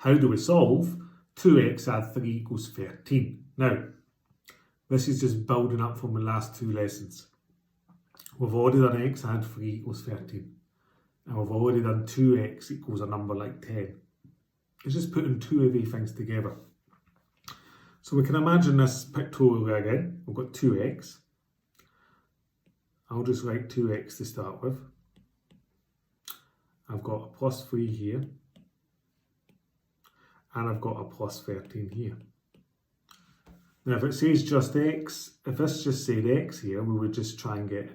How do we solve 2x add 3 equals 13? Now, this is just building up from the last two lessons. We've already done x add 3 equals 13. And we've already done 2x equals a number like 10. It's just putting two of these things together. So we can imagine this pictorial again. We've got 2x. I'll just write 2x to start with. I've got a plus 3 here. And I've got a plus 13 here. Now if it says just x, if this just said x here, we would just try and get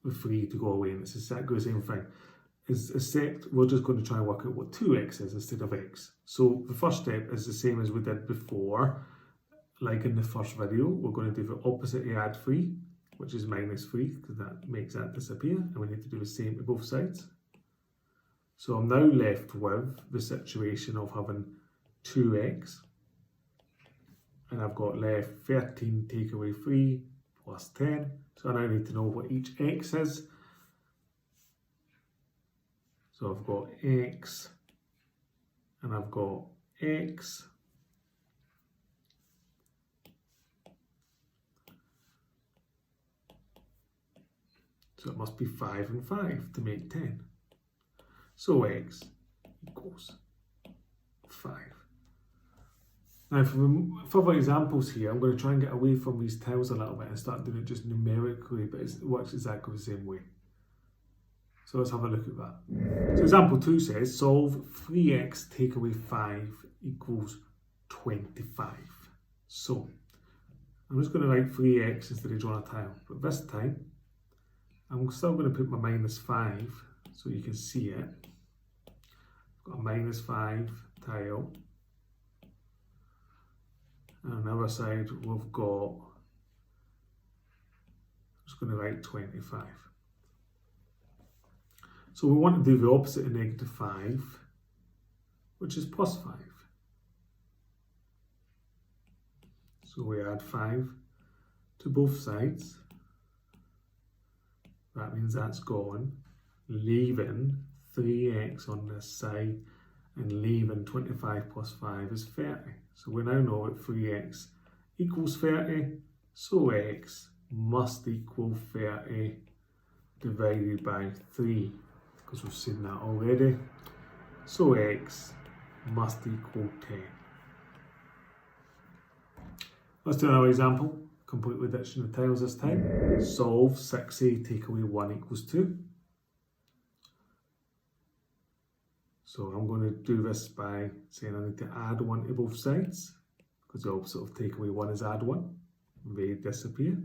the 3 to go away, and it's exactly the same thing. Except we're just going to try and work out what 2x is instead of x. So the first step is the same as we did before. Like in the first video, we're going to do the opposite of add 3, which is minus 3, because that makes that disappear, and we need to do the same to both sides. So I'm now left with the situation of having 2x, and I've got left 13 take away 3 plus 10. So I now need to know what each x is. So I've got x, and I've got x. So it must be 5 and 5 to make 10. So x equals 5. Now for the further examples here, I'm going to try and get away from these tails a little bit and start doing it just numerically, but it works exactly the same way. So let's have a look at that. So example 2 says, solve 3x take away 5 equals 25. So I'm just going to write 3x instead of drawing a tile, but this time I'm still going to put my minus 5 so you can see it. I've got a minus 5 tile. And on the other side we've got, I'm just going to write 25. So we want to do the opposite of negative 5, which is plus 5. So we add 5 to both sides. That means that's gone, leaving 3x on this side and leaving 25 plus 5 is 30. So we now know that 3x equals 30, so x must equal 30 divided by 3, because we've seen that already. So x must equal 10. Let's do another example. Completely ditching the tiles this time. Solve 6a take away 1 equals 2. So I'm going to do this by saying I need to add 1 to both sides, because the opposite of take away 1 is add 1. They disappear.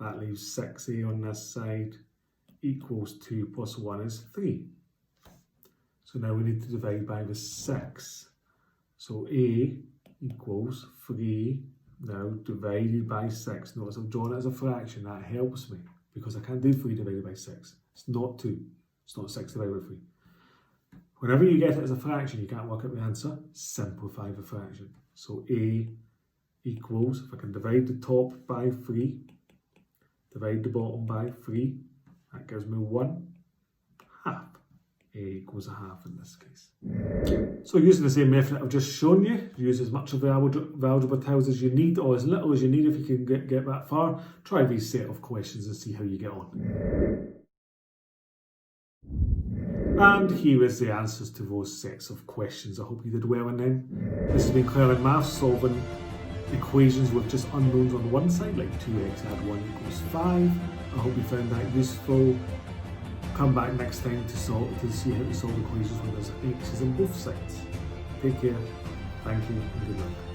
That leaves 6a on this side equals 2 plus 1 is 3. So now we need to divide by the 6. So a equals 3 now divided by 6. Notice I've drawn it as a fraction. That helps me because I can't do 3 divided by 6. It's not 2. It's not 6 divided by 3. Whenever you get it as a fraction, you can't work out the answer. Simplify the fraction. So a equals, if I can divide the top by 3, divide the bottom by 3, that gives me 1 half. A equals a half in this case. So using the same method I've just shown you, use as much of the algebra tiles as you need, or as little as you need if you can get that far. Try these set of questions and see how you get on. And here is the answers to those sets of questions. I hope you did well in them. This has been Clelland Maths, solving equations with just unknowns on one side, like 2x add 1 equals 5. I hope you found that useful. Come back next time to see how to solve equations where there's x's on both sides. Take care, thank you, and good luck.